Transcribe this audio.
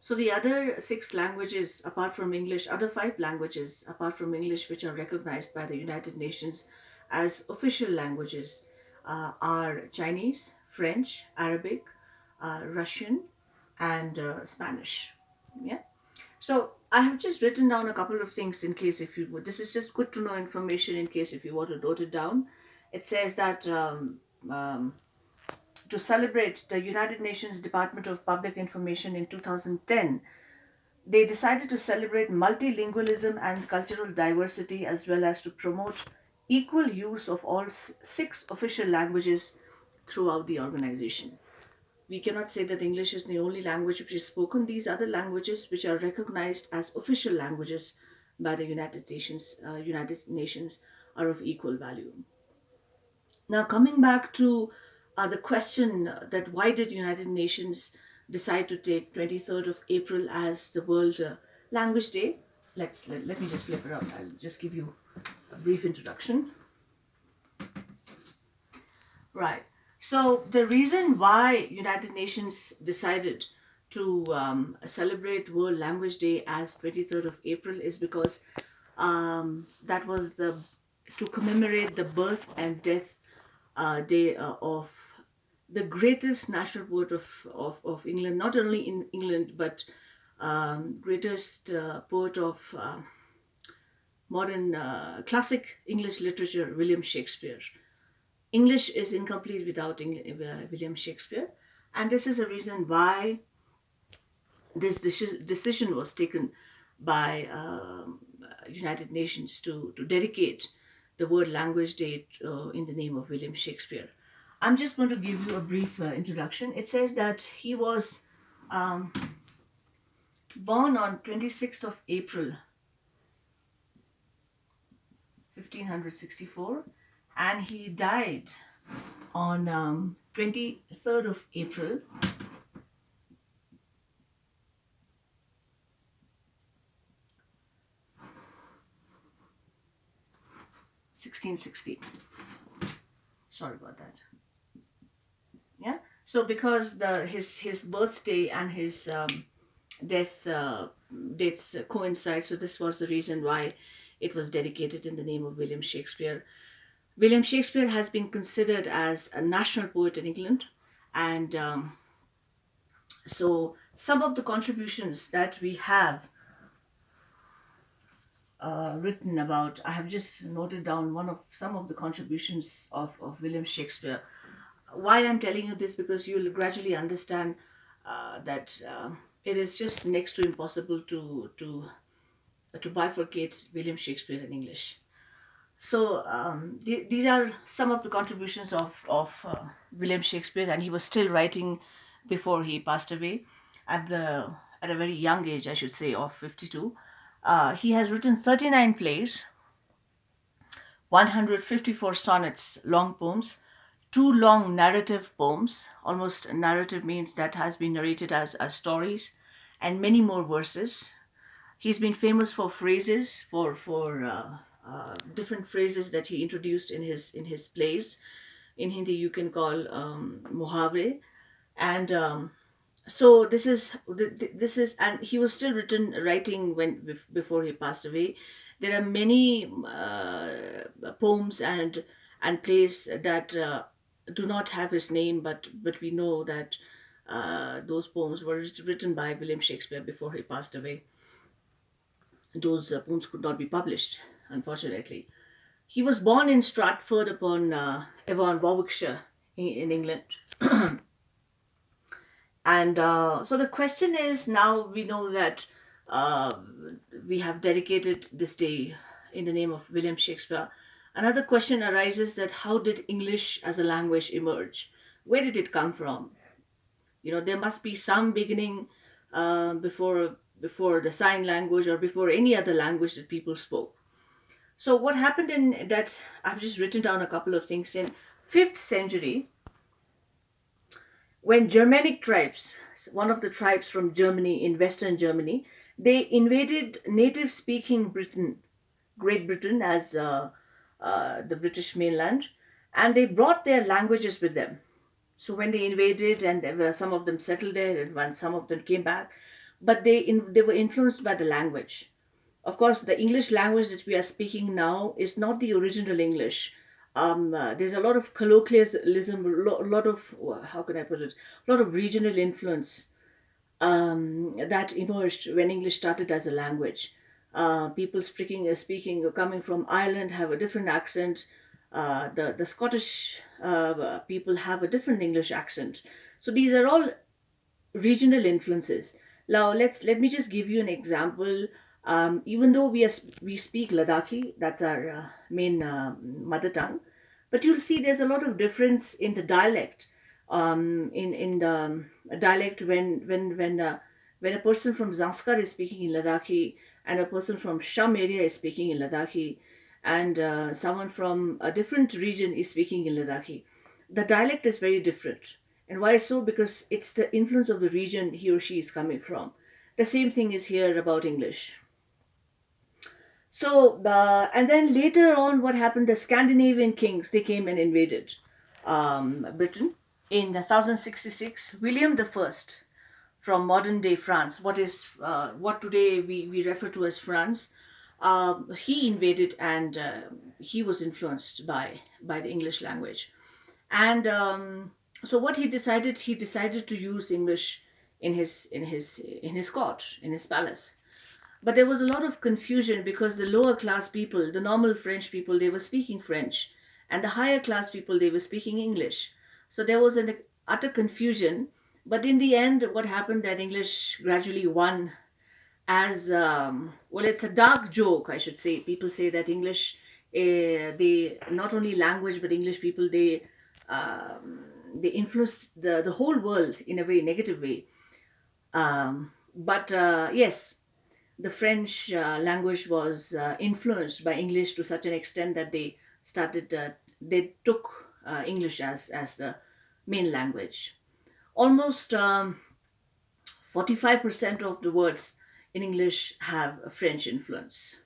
So the other six languages, apart from English, other five languages, apart from English, which are recognized by the United Nations as official languages, are Chinese, French, Arabic, Russian, and Spanish. Yeah. So I have just written down a couple of things in case if you would. This is just good to know information in case if you want to note it down. It says that um, to celebrate the United Nations Department of Public Information in 2010, they decided to celebrate multilingualism and cultural diversity as well as to promote equal use of all six official languages throughout the organization. We cannot say that English is the only language which is spoken. These other languages, which are recognized as official languages by the United Nations, are of equal value. Now, coming back to the question that why did United Nations decide to take 23rd of April as the World Language Day? Let me just flip around. I'll just give you a brief introduction. Right. So the reason why United Nations decided to celebrate World Language Day as 23rd of April is because that was the to commemorate the birth and death day of the greatest national poet of England, not only in England, but greatest poet of modern classic English literature, William Shakespeare. English is incomplete without William Shakespeare, and this is a reason why this decision was taken by United Nations to dedicate the World Language Day in the name of William Shakespeare. I'm just going to give you a brief introduction. It says that he was um, born on 26th of April 1564, and he died on 23rd of April 1660. Sorry about that. Yeah. So because his birthday and his death dates coincide, so this was the reason why it was dedicated in the name of William Shakespeare. William Shakespeare has been considered as a national poet in England, and so some of the contributions that we have written about, I have just noted down some of the contributions of William Shakespeare. Why I'm telling you this, because you'll gradually understand that it is just next to impossible to bifurcate William Shakespeare in English. So these are some of the contributions of William Shakespeare, and he was still writing before he passed away at the at a very young age, I should say, of 52. He has written 39 plays, 154 sonnets, long poems, two long narrative poems. Almost narrative means that has been narrated as stories, and many more verses. He's been famous for phrases, for different phrases that he introduced in his plays. In Hindi, you can call muhavre, and so this is, and he was still writing before he passed away. There are many poems and plays that do not have his name, but we know that those poems were written by William Shakespeare before he passed away. Those poems could not be published, unfortunately. He was born in Stratford upon Avon, Warwickshire, in England. And so the question is, now we know that uh, we have dedicated this day in the name of William Shakespeare. Another question arises, that how did English as a language emerge? Where did it come from? There must be some beginning before the sign language or before any other language that people spoke. So what happened in that, I've just written down a couple of things. In 5th century, when Germanic tribes, one of the tribes from Germany, in Western Germany, they invaded native-speaking Britain, Great Britain as the British mainland, and they brought their languages with them. So when they invaded, and there were some of them settled there, and when some of them came back, but they were influenced by the language. Of course, the English language that we are speaking now is not the original English. There's a lot of colloquialism, a lot of, how can I put it, a lot of regional influence that emerged when English started as a language. People speaking coming from Ireland have a different accent. The Scottish people have a different English accent. So these are all regional influences. Now let me just give you an example. Even though we speak Ladakhi, that's our main mother tongue, but you'll see there's a lot of difference in the dialect. In the dialect when a person from Zanskar is speaking in Ladakhi and a person from Sham area is speaking in Ladakhi and someone from a different region is speaking in Ladakhi, the dialect is very different. And why so? Because it's the influence of the region he or she is coming from. The same thing is here about English. So, and then later on, what happened? The Scandinavian kings, they came and invaded Britain in 1066. William the First from modern day France, what today we refer to as France, he invaded and he was influenced by the English language. And so what he decided to use English in his court, in his palace. But there was a lot of confusion because the lower class people, the normal French people, they were speaking French, and the higher class people, they were speaking English. So there was an utter confusion. But in the end, what happened that English gradually won as well. It's a dark joke, I should say. People say that English, they not only language but English people, they influenced the whole world in a very negative way. But yes, the French language was influenced by English to such an extent that they took English as the main language. Almost 45% of the words in English have a French influence.